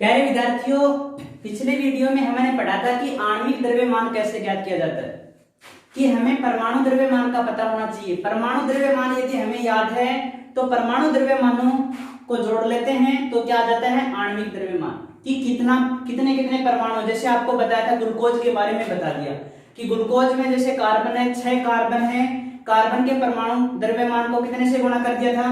प्यारे विद्यार्थियों, पिछले वीडियो में हमने पढ़ा था कि आणविक द्रव्यमान कैसे ज्ञात किया जाता है, कि हमें परमाणु द्रव्यमान का पता होना चाहिए। परमाणु द्रव्यमान यदि हमें याद है तो परमाणु द्रव्यमानों को जोड़ लेते हैं तो क्या आ जाता है आणविक द्रव्यमान, कि कितने कितने परमाणु। जैसे आपको बताया था, ग्लूकोज के बारे में बता दिया कि ग्लूकोज में जैसे कार्बन है, 6 कार्बन है। कार्बन के परमाणु द्रव्यमान को कितने से गुणा कर दिया था?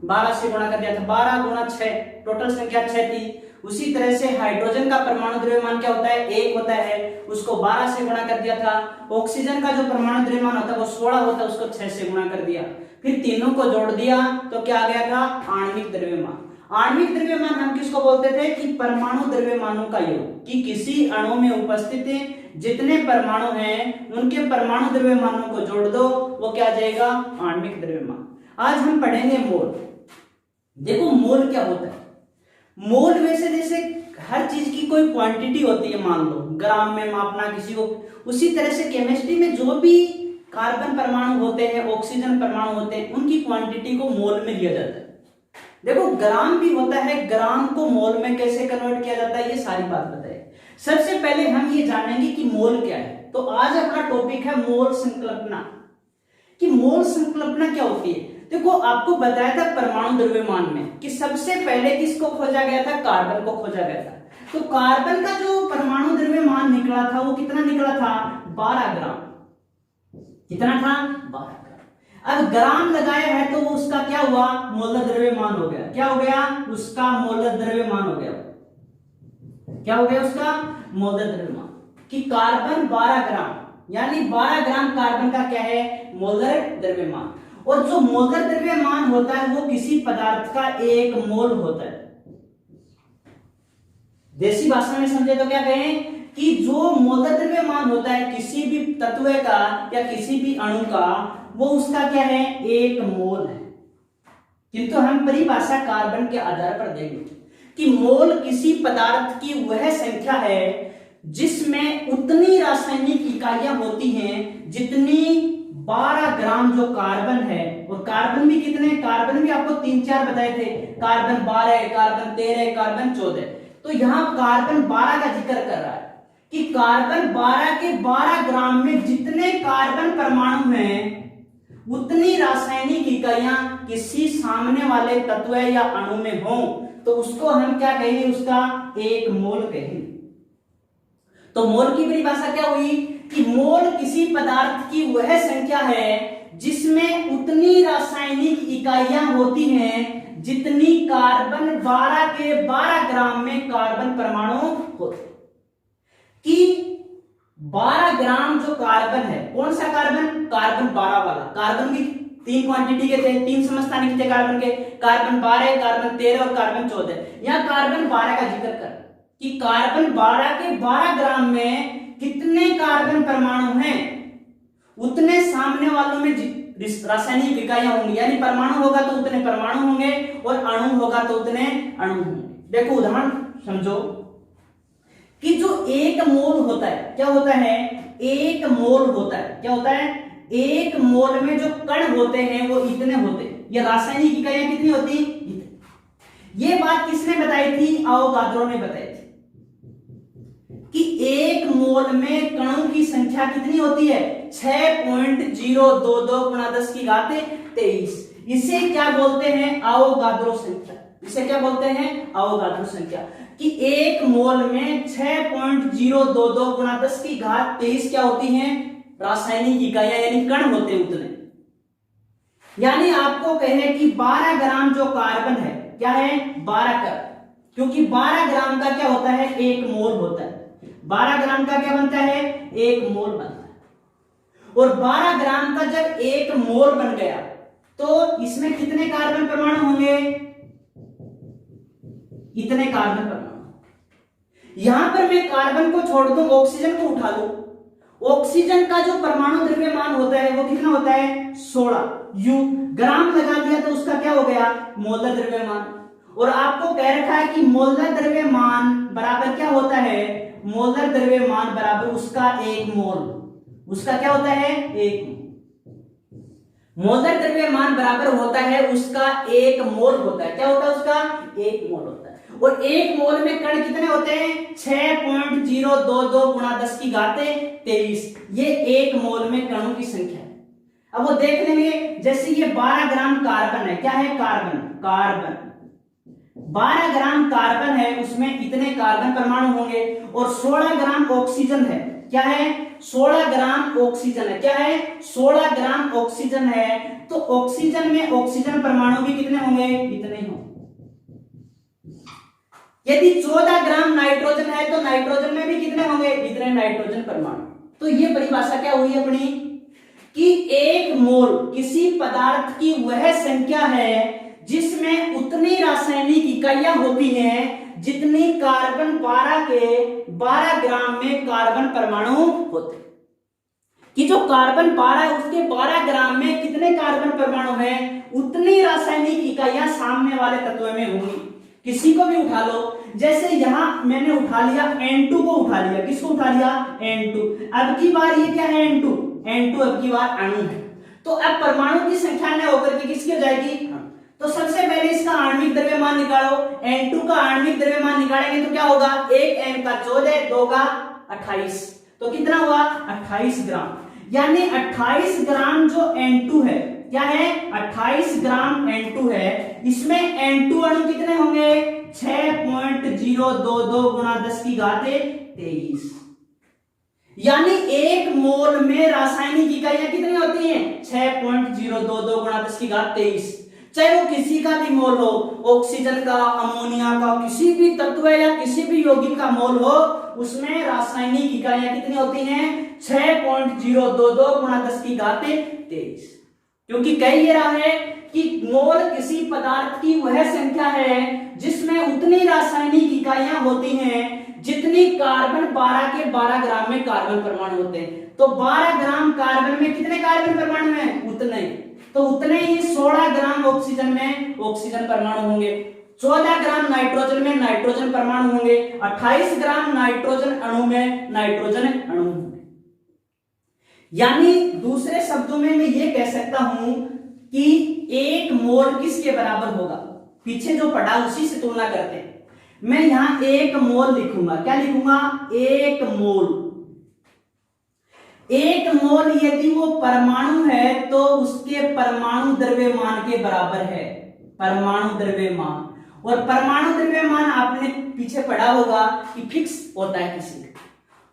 12 से गुणा कर दिया था। 12 गुणा 6, टोटल संख्या 6 थी। उसी तरह से हाइड्रोजन का परमाणु द्रव्यमान क्या होता है? 1 होता है, उसको 12 से गुणा कर दिया था। ऑक्सीजन का जो परमाणु द्रव्यमान होता है वो 16 होता है, उसको 6 से गुणा कर दिया। फिर तीनों को जोड़ दिया तो क्या आ गया था? आणविक द्रव्यमान। आणविक द्रव्यमान हम किसको बोलते थे? कि परमाणु द्रव्यमानों का योग, कि किसी अणु में उपस्थित जितने परमाणु हैं उनके परमाणु द्रव्यमानों को जोड़ दो, वो क्या आ जाएगा? आणविक द्रव्यमान। आज हम पढ़ेंगे मोल। देखो मोल क्या होता है। मोल वैसे जैसे हर चीज की कोई क्वांटिटी होती है, मान लो ग्राम में मापना किसी को, उसी तरह से केमिस्ट्री में जो भी कार्बन परमाणु होते हैं, ऑक्सीजन परमाणु होते हैं, उनकी क्वांटिटी को मोल में लिया जाता है। देखो ग्राम भी होता है, ग्राम को मोल में कैसे कन्वर्ट किया जाता है, ये सारी बात बताइए। सबसे पहले हम ये जानेंगे कि मोल क्या है। तो आज अपना टॉपिक है मोल संकल्पना, कि मोल संकल्पना क्या होती है। देखो आपको बताया था परमाणु द्रव्यमान में कि सबसे पहले किसको खोजा गया था? कार्बन को खोजा गया था। तो कार्बन का जो परमाणु द्रव्यमान निकला था वो कितना निकला था? 12 ग्राम। कितना था? 12 ग्राम। अब ग्राम लगाया है तो उसका क्या हुआ? मोलर द्रव्यमान हो गया। क्या हो गया? उसका मोलर द्रव्यमान हो गया। क्या हो गया उसका? मोलर द्रव्यमान। कि कार्बन 12 ग्राम, यानी 12 ग्राम कार्बन का क्या है? मोलर द्रव्यमान। और जो मोलर द्रव्यमान होता है वो किसी पदार्थ का 1 मोल होता है। देसी भाषा में समझे तो क्या कहें कि जो मोलर द्रव्यमान होता है किसी भी तत्व का या किसी भी अणु का, वो उसका क्या है? 1 मोल है। किंतु हम परिभाषा कार्बन के आधार पर देंगे कि मोल किसी पदार्थ की वह संख्या है जिसमें उतनी रासायनिक इकाइयां होती हैं जितनी 12 ग्राम जो कार्बन है। और कार्बन भी कितने? कार्बन भी आपको 3-4 बताए थे, कार्बन 12, कार्बन 13, कार्बन 14। तो यहां कार्बन 12 का जिक्र कर रहा है कि कार्बन 12 के 12 ग्राम में जितने कार्बन परमाणु हैं उतनी रासायनिक इकाइयां किसी सामने वाले तत्व या अणु में हो तो उसको हम क्या कहेंगे? उसका 1 मोल कहेंगे। तो मोल की परिभाषा क्या हुई कि मोल किसी पदार्थ की वह संख्या है जिसमें उतनी रासायनिक इकाइयां होती हैं जितनी कार्बन 12 के 12 ग्राम में कार्बन परमाणु होते। कि 12 ग्राम जो कार्बन है, कौन सा कार्बन? कार्बन 12 वाला। कार्बन की 3 क्वांटिटी के थे, 3 समस्थानिक थे कार्बन के, कार्बन 12, कार्बन 13 और कार्बन 14। यहां कार्बन 12 का जिक्र कर कि कार्बन 12 के 12 ग्राम में कितने कार्बन परमाणु हैं उतने सामने वालों में रासायनिक इकाइयां होंगी। यानी परमाणु होगा तो उतने परमाणु होंगे और अणु होगा तो उतने अणु होंगे। देखो उदाहरण समझो कि जो 1 मोल होता है, क्या होता है? 1 मोल होता है। क्या होता है? 1 मोल में जो कण होते हैं वो इतने होते हैं। ये रासायनिक इकाइयां कितनी होती? इतनी। ये बात किसने बताई थी? अवोगाद्रो ने बताई थी कि 1 मोल में कणों की संख्या कितनी होती है? 6.022 गुणा 10 की घात 23। इसे क्या बोलते हैं? अवोगाद्रो संख्या। इसे क्या बोलते हैं? अवोगाद्रो संख्या। कि 1 मोल में 6.022 गुणा 10 की घात 23 क्या होती हैं? रासायनिक इकाइयां, यानी कण होते हैं उतने। यानी आपको कहे कि 12 ग्राम जो कार्बन है क्या है? 12 कण, क्योंकि 12 ग्राम का क्या होता है? 1 मोल होता है। 12 ग्राम का क्या बनता है? 1 मोल बनता है। और 12 ग्राम का जब 1 मोल बन गया तो इसमें कितने कार्बन परमाणु होंगे? इतने कार्बन परमाणु। यहां पर मैं कार्बन को छोड़ दूं, ऑक्सीजन को उठा लूं। ऑक्सीजन का जो परमाणु द्रव्यमान होता है वो कितना होता है? 16 U। ग्राम लगा दिया तो उसका क्या हो गया? मोलर द्रव्यमान। और आपको कह रखा है कि मोलर द्रव्यमान बराबर क्या होता है? मोलर द्रव्यमान बराबर उसका 1 मोल। उसका क्या होता है? 1 मोल। मोलर द्रव्यमान बराबर होता है उसका 1 मोल होता है। क्या होता है? उसका 1 मोल होता है। और 1 मोल में कण कितने होते हैं? 6.022 गुणा 10 की घात 23। ये 1 मोल में कणों की संख्या है। अब वो देख लेंगे, जैसे ये 12 ग्राम कार्बन है, क्या है? कार्बन 12 ग्राम कार्बन है, उसमें इतने कार्बन परमाणु होंगे, और 16 ग्राम ऑक्सीजन है, क्या है? 16 ग्राम ऑक्सीजन है, क्या है? 16 ग्राम ऑक्सीजन है, तो ऑक्सीजन में ऑक्सीजन परमाणु भी कितने होंगे? इतने ही होंगे। यदि 14 ग्राम नाइट्रोजन है तो नाइट्रोजन में भी कितने होंगे? इतने नाइट्रोजन परमाणु। तो ये परिभाषा क्या हुई अपनी कि 1 मोल किसी पदार्थ की वह संख्या है जिसमें उतनी रासायनिक इकाइयां होती हैं जितनी कार्बन 12 के 12 ग्राम में कार्बन परमाणु होते हैं। कि जो कार्बन 12 है उसके 12 ग्राम में कितने कार्बन परमाणु हैं, उतनी रासायनिक इकाइयां सामने वाले तत्व में होंगी। किसी को भी उठा लो, जैसे यहां मैंने उठा लिया N2 को, उठा लिया, किसको उठा लिया? N2। अब की बार ये क्या है? N2 अब की बार अणु है, तो अब परमाणु की संख्या न होकर के किसकी हो जाएगी? तो सबसे पहले इसका आणविक द्रव्यमान निकालो। N2 का आणविक द्रव्यमान निकालेंगे तो क्या होगा? 1 N का 14, 2 का 28, तो कितना हुआ? 28 ग्राम। यानी 28 ग्राम जो N2 है, क्या है? 28 ग्राम N2 है, इसमें N2 अणु कितने होंगे? 6.022 गुणा 10 की घात 23। यानी 1 मोल में रासायनिक इकाइयां कितनी होती हैं? 6.022 गुणा 10 की घात 23। चाहे वो किसी का भी मोल हो, ऑक्सीजन का, अमोनिया का, किसी भी तत्व या किसी भी यौगिक का मोल हो, उसमें रासायनिक इकाइयां कितनी होती हैं? 6.022 गुणा 10 की घात 23। क्योंकि कह ये रहा है कि मोल किसी पदार्थ की वह संख्या है जिसमें उतनी रासायनिक इकाइयां होती हैं जितनी कार्बन 12 के 12 ग्राम में कार्बन परमाणु होते हैं। तो 12 ग्राम कार्बन में कितने कार्बन परमाणु हैं? उतने। तो उतने ही 16 ग्राम ऑक्सीजन में ऑक्सीजन परमाणु होंगे, 14 ग्राम नाइट्रोजन में नाइट्रोजन परमाणु होंगे, 28 ग्राम नाइट्रोजन अणु में नाइट्रोजन अणु होंगे। यानी दूसरे शब्दों में मैं ये कह सकता हूं कि 1 मोल किसके बराबर होगा? पीछे जो पढ़ा उसी से तुलना करते हैं। मैं यहां 1 मोल लिखूंगा, क्या लिखूंगा? 1 मोल। 1 मोल यदि वो परमाणु है तो उसके परमाणु द्रव्यमान के बराबर है, परमाणु द्रव्यमान। और परमाणु द्रव्यमान आपने पीछे पढ़ा होगा कि फिक्स होता है किसी का,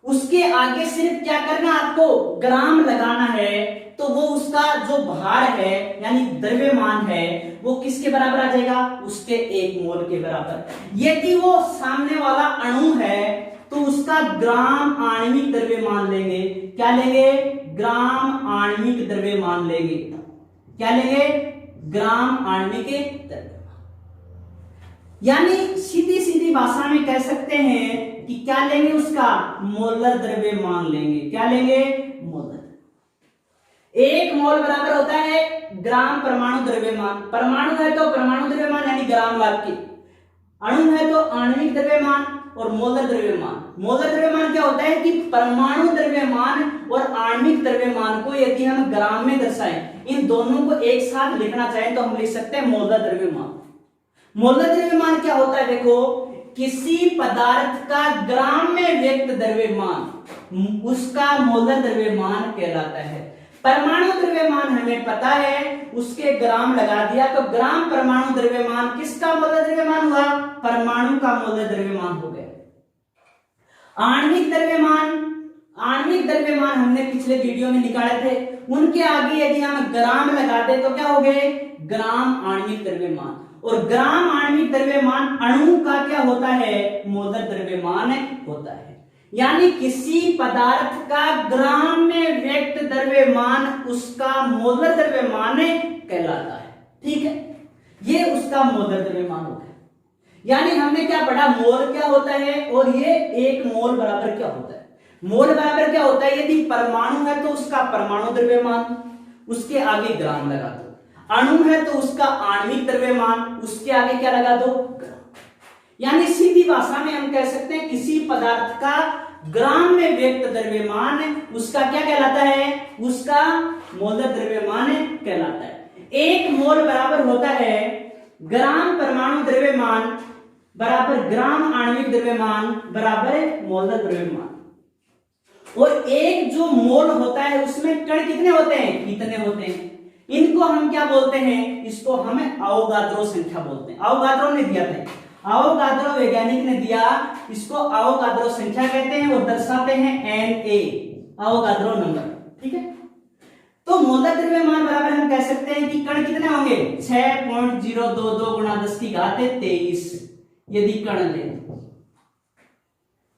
उसके आगे सिर्फ क्या करना आपको? ग्राम लगाना है, तो वो उसका जो भार है यानी द्रव्यमान है वो किसके बराबर आ जाएगा? उसके 1 मोल के बराबर। यदि वो सामने वाला अणु है तो उसका ग्राम आणविक द्रव्यमान लेंगे। क्या लेंगे? ग्राम आणविक द्रव्यमान लेंगे। क्या लेंगे? ग्राम आणविक द्रव्यमान। यानी सीधी सीधी भाषा में कह सकते हैं कि क्या लेंगे? उसका मोलर द्रव्यमान लेंगे। क्या लेंगे? मोलर। 1 मोल बराबर होता है ग्राम परमाणु द्रव्यमान। परमाणु है तो परमाणु द्रव्यमान यानी ग्राम वाक्य, अणु है तो आणविक द्रव्यमान और मोलर द्रव्यमान। मोलर द्रव्यमान क्या होता है कि परमाणु द्रव्यमान और आणविक द्रव्यमान को यदि हम ग्राम में दर्शाएं, इन दोनों को एक साथ लिखना चाहें तो हम लिख सकते हैं मोलर द्रव्यमान। मोलर द्रव्यमान क्या होता है? देखो, किसी पदार्थ का ग्राम में व्यक्त द्रव्यमान उसका मोलर द्रव्यमान कहलाता है। परमाणु द्रव्यमान हमें पता है, उसके ग्राम लगा दिया तो ग्राम परमाणु द्रव्यमान किसका मोलर द्रव्यमान हुआ? परमाणु का मोलर द्रव्यमान हो गया। आणविक द्रव्यमान, आणविक द्रव्यमान हमने पिछले वीडियो में निकाले थे, उनके आगे यदि हम ग्राम लगाते तो क्या हो गए? ग्राम आणविक द्रव्यमान। और ग्राम आणविक द्रव्यमान अणु का क्या होता है? मोलर द्रव्यमान होता है। यानी किसी पदार्थ का ग्राम में व्यक्त द्रव्यमान उसका मोलर द्रव्यमान कहलाता है। ठीक है, ये उसका मोलर द्रव्यमान होता है। यानी हमने क्या पढ़ा? मोल क्या होता है और ये 1 मोल बराबर क्या होता है? मोल बराबर क्या होता है? यदि परमाणु है तो उसका परमाणु द्रव्यमान, उसके आगे ग्राम लगा दो। अणु है तो उसका आणविक द्रव्यमान, उसके आगे क्या लगा दो? ग्राम। यानी सीधी भाषा में हम कह सकते हैं किसी पदार्थ का ग्राम में व्यक्त द्रव्यमान उसका क्या कहलाता है? उसका मोलर द्रव्यमान कहलाता है। 1 मोल बराबर होता है ग्राम परमाणु द्रव्यमान बराबर ग्राम आणविक द्रव्यमान बराबर मोलर द्रव्यमान। और एक जो मोल होता है उसमें कण कितने होते हैं, इतने होते हैं। इनको हम क्या बोलते हैं, इसको हम अवोगाद्रो संख्या बोलते हैं। अवोगाद्रो ने दिया था, अवोगाद्रो वैज्ञानिक ने दिया, इसको अवोगाद्रो संख्या कहते हैं और दर्शाते हैं Na, अवोगाद्रो नंबर। ठीक है, तो मोलर द्रव्यमान बराबर हम कह सकते हैं कि कण कितने होंगे, 6.022 गुणा 10 की घात 23 यदि कण ले,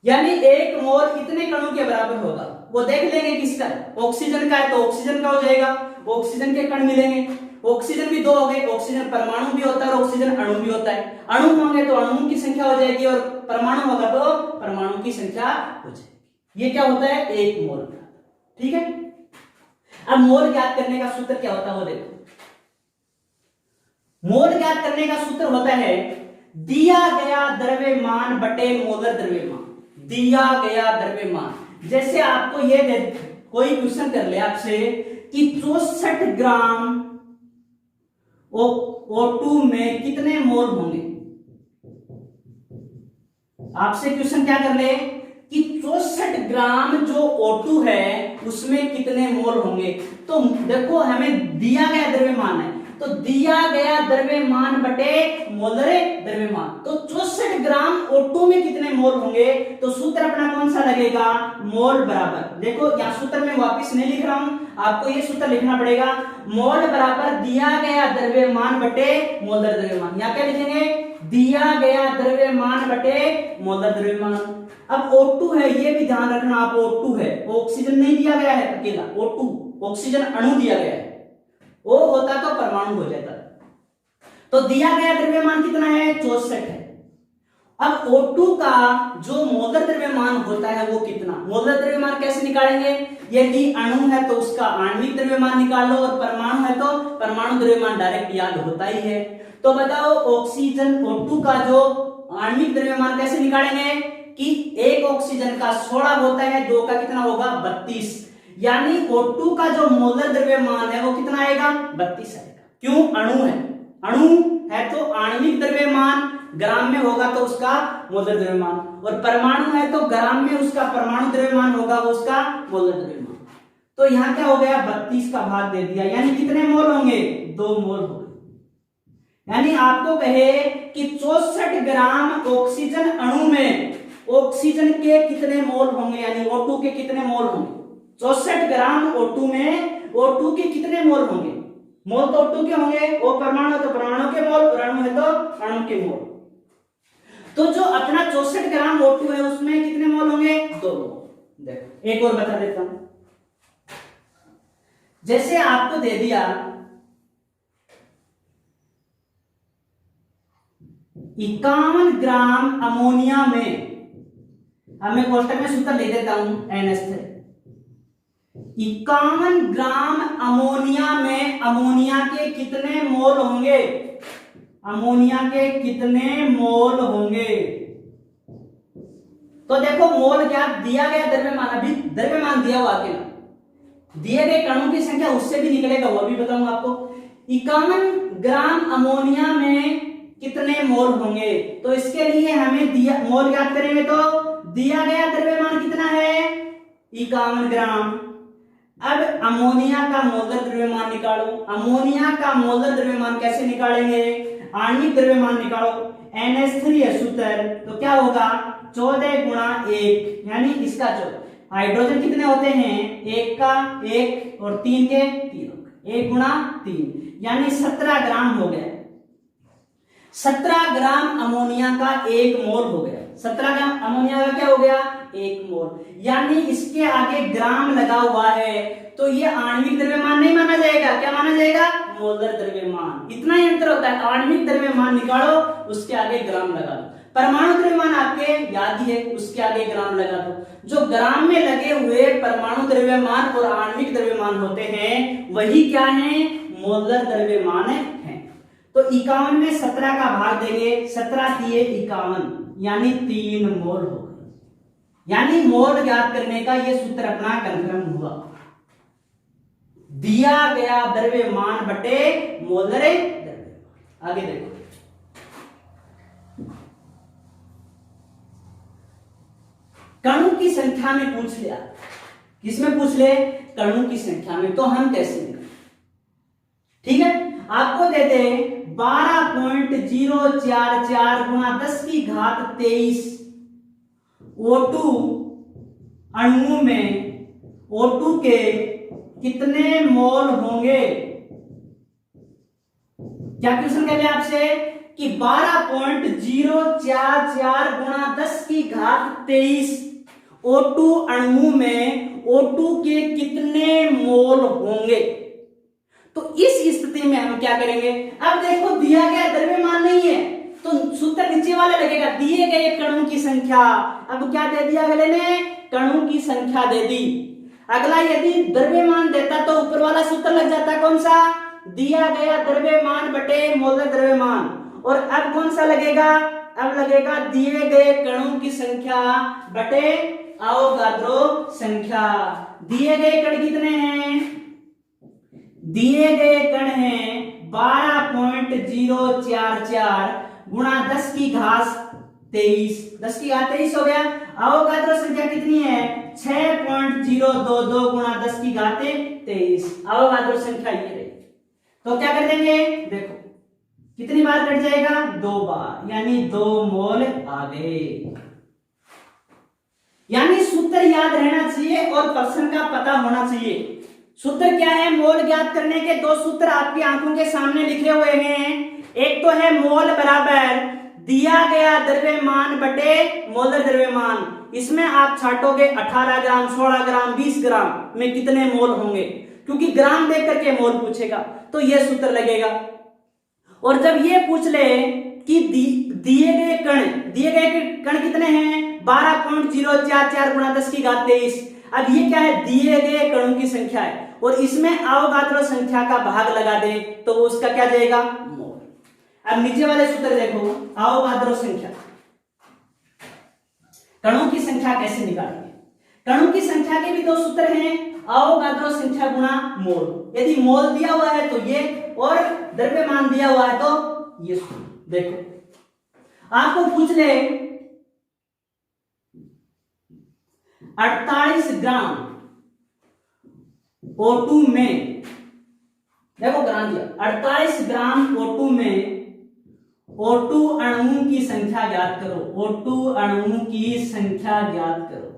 यानी एक मोल कितने कणों के बराबर होगा वो देख लेंगे। किसका, ऑक्सीजन का है तो ऑक्सीजन का हो जाएगा, ऑक्सीजन के कण मिलेंगे। ऑक्सीजन भी दो हो गए, ऑक्सीजन परमाणु भी होता है और ऑक्सीजन अणु भी होता है। अणु होंगे तो अणुओं की संख्या हो जाएगी और परमाणु होगा तो परमाणु की संख्या हो जाएगी। ये क्या होता है, एक मोल। ठीक है, अब मोल ज्ञात करने का सूत्र क्या होता है वो देखो। मोल ज्ञात करने का सूत्र होता है दिया गया द्रव्यमान बटे मोलर द्रव्यमान। दिया गया द्रव्यमान, जैसे आपको ये कोई क्वेश्चन कर ले आपसे कि 64 ग्राम O2 में कितने मोल होंगे। आपसे क्वेश्चन क्या कर ले कि 64 ग्राम जो O2 है उसमें कितने मोल होंगे। तो देखो हमें दिया गया द्रव्यमान है, तो दिया गया द्रव्यमान बटे मोलर द्रव्यमान, तो 64 ग्राम O2 में कितने मोल होंगे। तो सूत्र अपना कौन सा लगेगा, मोल बराबर, देखो यहां सूत्र में वापस नहीं लिख रहा हूं, आपको ये सूत्र लिखना पड़ेगा। मोल बराबर दिया गया द्रव्यमान बटे मोलर द्रव्यमान। यहां क्या लिखेंगे, दिया गया द्रव्यमान बटे मोलर द्रव्यमान। अब O2 है, ये भी ध्यान रखना आप, O2 है, ऑक्सीजन नहीं दिया गया है अकेला, O2 ऑक्सीजन अणु दिया गया है, वो होता तो परमाणु हो जाता। तो दिया गया द्रव्यमान कितना है, 64 है। अब O2 का जो मोलर द्रव्यमान होता है वो कितना, मोलर द्रव्यमान कैसे निकालेंगे, यदि अणु है तो उसका आणविक द्रव्यमान निकालो और परमाणु है तो परमाणु द्रव्यमान डायरेक्ट याद होता ही है। तो बताओ ऑक्सीजन O2 का जो आणविक द्रव्यमान कैसे निकालेंगे कि एक ऑक्सीजन का 16 होता है, 2 का कितना होगा 32, यानी O2 का जो मोलर द्रव्यमान है वो कितना आएगा, 32 आएगा। क्यों, अणु है, अणु है तो आणविक द्रव्यमान ग्राम में होगा तो उसका मोलर द्रव्यमान, और परमाणु है तो ग्राम में उसका परमाणु द्रव्यमान होगा वो उसका मोलर द्रव्यमान। तो यहां क्या हो गया, 32 का भाग दे दिया, यानी कितने मोल होंगे, 2 मोल होंगे। यानी आपको कहे कि 64 ग्राम ऑक्सीजन अणु में ऑक्सीजन के कितने मोल होंगे, यानी O2 के कितने मोल होंगे। 64 ग्राम O2 में O2 के कितने मोल होंगे, मोल तो O2 के होंगे, वो परमाणु है तो परमाणु के मोल, अणु है तो अणु के मोल। तो जो अपना 64 ग्राम O2 है उसमें कितने मोल होंगे, 2 मोल। देखो एक और बता देता हूं, जैसे आपको दे दिया 51 ग्राम अमोनिया में, अब मैं कोष्टक में सूत्र ले देता हूं NH3, 51 ग्राम अमोनिया में अमोनिया के कितने मोल होंगे, अमोनिया के कितने मोल होंगे। तो देखो मोल क्या दिया गया द्रव्यमान, अभी द्रव्यमान दिया हुआ अकेला, दिए गए कणों की संख्या उससे भी निकलेगा, वो भी बताऊंगा आपको। 51 ग्राम अमोनिया में कितने मोल होंगे, तो इसके लिए हमें दिया मोल याद करेंगे तो दिया गया द्रव्यमान कितना है, 51 ग्राम। अब अमोनिया का मोलर द्रव्यमान निकालो, अमोनिया का मोलर द्रव्यमान कैसे निकालेंगे, आणविक द्रव्यमान निकालो, NH3 है सूत्र, तो क्या होगा 14 गुणा 1, यानी इसका 14, हाइड्रोजन कितने होते हैं, 1 का 1 और 3 के 3, 1 गुणा 3, यानी 17 ग्राम हो गया। 17 ग्राम अमोनिया का 1 मोल हो गया, 17 ग्राम अमोनिया का क्या हो गया, 1 मोल, यानी इसके आगे ग्राम लगा हुआ है तो ये आणविक द्रव्यमान नहीं माना जाएगा, क्या माना जाएगा, मोलर द्रव्यमान। इतना ही अंतर होता है, आणविक द्रव्यमान निकालो उसके आगे ग्राम लगा दो, परमाणु द्रव्यमान आपके याद ही है उसके आगे ग्राम लगा दो। जो ग्राम में लगे हुए परमाणु द्रव्यमान और आणविक द्रव्यमान होते हैं वही क्या है, मोलर द्रव्यमान है। तो 51 में 17 का भाग देंगे, 17 दिए 51, यानी 3 मोल होगा। यानी मोल ज्ञात करने का ये सूत्र अपना कंफर्म हुआ, दिया गया द्रव्यमान बटे मोलर द्रव्यमान। आगे देखो, कणों की संख्या में पूछ लिया, किसमें पूछ ले, कणों की संख्या में, तो हम कैसे निकालें? ठीक है, आपको देते 12.044 गुणा 10 की घात 23 O2 अणुओं में O2 के कितने मोल होंगे। क्या क्वेश्चन कह रहे हैं आपसे कि 12.044 गुणा 10 की घात 23 O2 अणुओं में O2 के कितने मोल होंगे। तो इस स्थिति में हम क्या करेंगे, अब देखो दिया गया द्रव्यमान नहीं है तो सूत्र नीचे वाला लगेगा, दिए गए कणों की संख्या। अब क्या दे दिया अगले ने, कणों की संख्या दे दी। अगला यदि द्रव्यमान देता तो ऊपर वाला सूत्र लग जाता, कौन सा, दिया गया द्रव्यमान बटे मोलर द्रव्यमान। और अब कौन सा लगेगा, अब लगेगा दिए गए कणों की संख्या बटे अवोगाद्रो संख्या। दिए गए कण कितने हैं, दिए गए कण हैं 12.044 गुणा 10 की घात 23, 10 की घात 23 हो गया। अवोगाद्रो संख्या कितनी है, 6.022 गुणा 10 की घात 23। अवोगाद्रो संख्या ये रही। तो क्या कर देंगे, देखो कितनी बार कट जाएगा, 2 बार, यानी 2 मोल आ गए। यानी सूत्र याद रहना चाहिए और प्रश्न का पता होना चाहिए। सूत्र क्या है, मोल ज्ञात करने के 2 सूत्र आपकी आंखों के सामने लिखे हुए हैं। एक तो है मोल बराबर दिया गया द्रव्यमान बटे मोलर द्रव्यमान। इसमें आप छाटोगे 18 ग्राम, 16 ग्राम, 20 ग्राम में कितने मोल होंगे, क्योंकि ग्राम देख करके मोल पूछेगा, तो यह सूत्र लगेगा। और जब ये पूछ ले कि दिए गए कण कितने हैं, 12.044 गुणा 10 की घात 23। अब ये क्या है, दिए गए कणों की संख्या है और इसमें अवोगाद्रो संख्या का भाग लगा दे तो वो उसका क्या जाएगा, मोल। अब नीचे वाले सूत्र देखो, अवोगाद्रो संख्या, कणों की संख्या कैसे निकालेंगे। कणों की संख्या के भी 2 सूत्र हैं, अवोगाद्रो संख्या गुणा मोल। यदि मोल दिया हुआ है तो ये, और द्रव्यमान दिया हुआ है तो ये सूत्र। देखो आपको पूछ ले 48 ग्राम O2 में, देखो ग्राम दिया, 48 ग्राम O2 में O2 अणुओं की संख्या ज्ञात करो। O2 अणुओं की संख्या ज्ञात करो।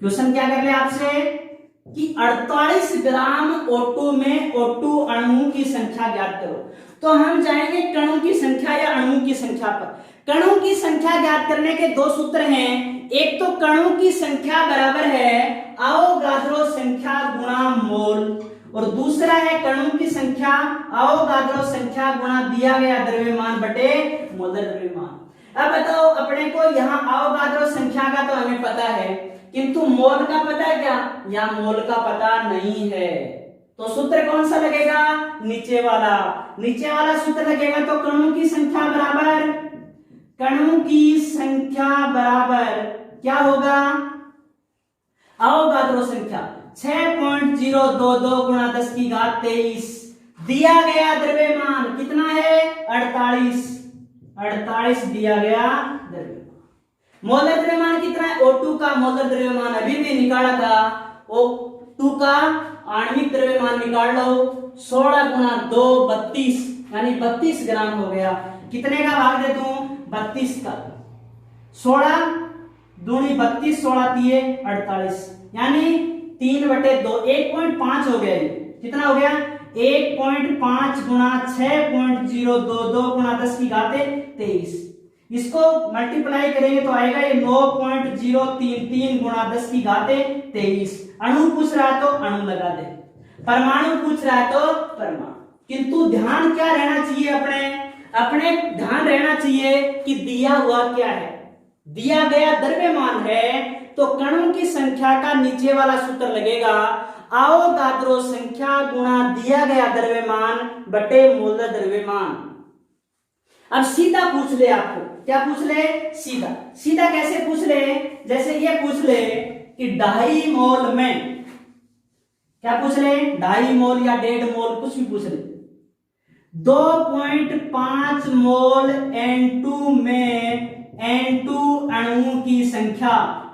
क्वेश्चन क्या कर ले आपसे कि 48 ग्राम O2 में O2 अणुओं की संख्या ज्ञात करो। तो हम जाएंगे कणों की संख्या या अणुओं की संख्या पर। कणों की संख्या ज्ञात करने के 2 सूत्र हैं। एक तो कणों की संख्या बराबर है अवोगाद्रो संख्या गुणा मोल, और दूसरा है कणों की संख्या अवोगाद्रो संख्या गुणा दिया गया द्रव्यमान बटे मोलर द्रव्यमान। अब बताओ, अपने को यहाँ अवोगाद्रो संख्या का तो हमें पता है, किंतु मोल का पता है क्या, या मोल का पता नहीं है। तो सूत्र कौन सा लगेगा, नीचे वाला। नीचे वाला सूत्र लगेगा तो कणों की संख्या बराबर, कणों की संख्या बराबर क्या होगा, अवोगाद्रो संख्या 6.022 गुणा 10 की घात 23। दिया गया द्रव्यमान कितना है, 48 दिया गया द्रव्यमान। मोलर द्रव्यमान कितना है, O2 का मोलर द्रव्यमान अभी भी निकाला था, O2 का आणविक द्रव्यमान निकाल लो। 16 गुणा 2 32, यानी 32 ग्राम हो गया। कितने का भाग दे दूं, 32 का। 16 दूनी 32, 16 तिये 48, यानी 3/2, 1.5 हो गया। कितना हो गया, 1.5 गुणा 6.022 गुणा 10 की घात 23। इसको मल्टीप्लाई करेंगे तो आएगा ये 9.033 गुणा 10 की घात 23। अणु पूछ रहा है तो अणु लगा दे, परमाणु पूछ रहा है तो परमाणु। किंतु ध्यान क्या रहना चाहिए, अपने ध्यान रहना चाहिए कि दिया हुआ क्या है, दिया गया द्रव्यमान है तो कणों की संख्या का नीचे वाला सूत्र लगेगा अवोगाद्रो संख्या गुणा दिया गया द्रव्यमान बटे मोलर द्रव्यमान। अब सीधा पूछ ले, आपको क्या पूछ ले, सीधा कैसे पूछ ले, जैसे ये पूछ ले कि 2.5 मोल में, क्या पूछ ले, 2.5 मोल या 1.5 मोल, कुछ भी पूछ ले। 2.5 मोल N2 में N2 अणुओं की संख्या,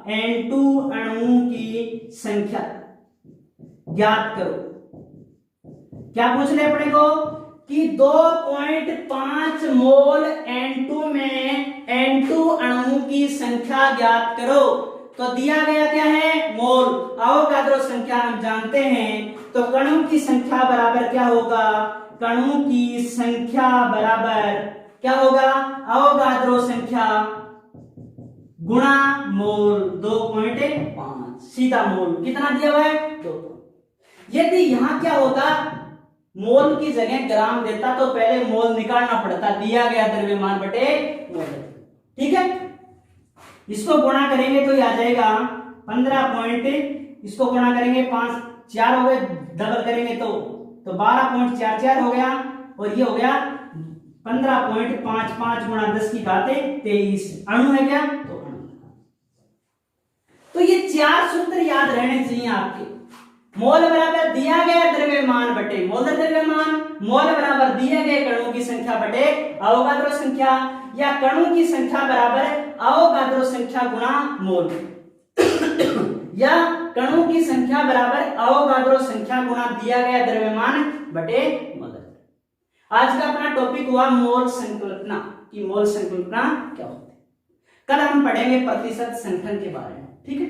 N2 अणुओं की संख्या ज्ञात करो। क्या पूछ रहे अपने को कि 2.5 मोल N2 में N2 अणुओं की संख्या ज्ञात करो। तो दिया गया क्या है, मोल। अवोगाद्रो संख्या हम जानते हैं, तो कणों की संख्या बराबर क्या होगा, कणों की संख्या बराबर क्या होगा, अवोगाद्रो संख्या गुणा मोल 2.5, सीधा मोल कितना दिया हुआ है 2। यदि यहां क्या होता, मोल की जगह ग्राम देता तो पहले मोल निकालना पड़ता, दिया गया द्रव्यमान बटे मोल। ठीक है, इसको गुणा करेंगे तो ये आ जाएगा 15 पॉइंट, इसको गुणा करेंगे 5 4 हो गए, डबल करेंगे तो 12.44 हो गया, और ये हो गया 15.55 गुणा 10 की घात 23 अणु है क्या, तो अणु। तो ये 4 सूत्र याद रहने चाहिए आपके। मोल बराबर दिया गया द्रव्यमान बटे मोल द्रव्यमान, मोल बराबर दिए गए कणों की संख्या बटे अवोगाद्रो संख्या, या कणों की संख्या बराबर अवोगाद्रो संख्या गुणा मोल या कणों की संख्या बराबर अवोगाद्रो संख्या गुणा दिया गया द्रव्यमान बटे मोल। आज का अपना टॉपिक हुआ मोल संकल्पना, कि मोल संकल्पना क्या होती है। कल हम पढ़ेंगे प्रतिशत संघटन के बारे में। ठीक है।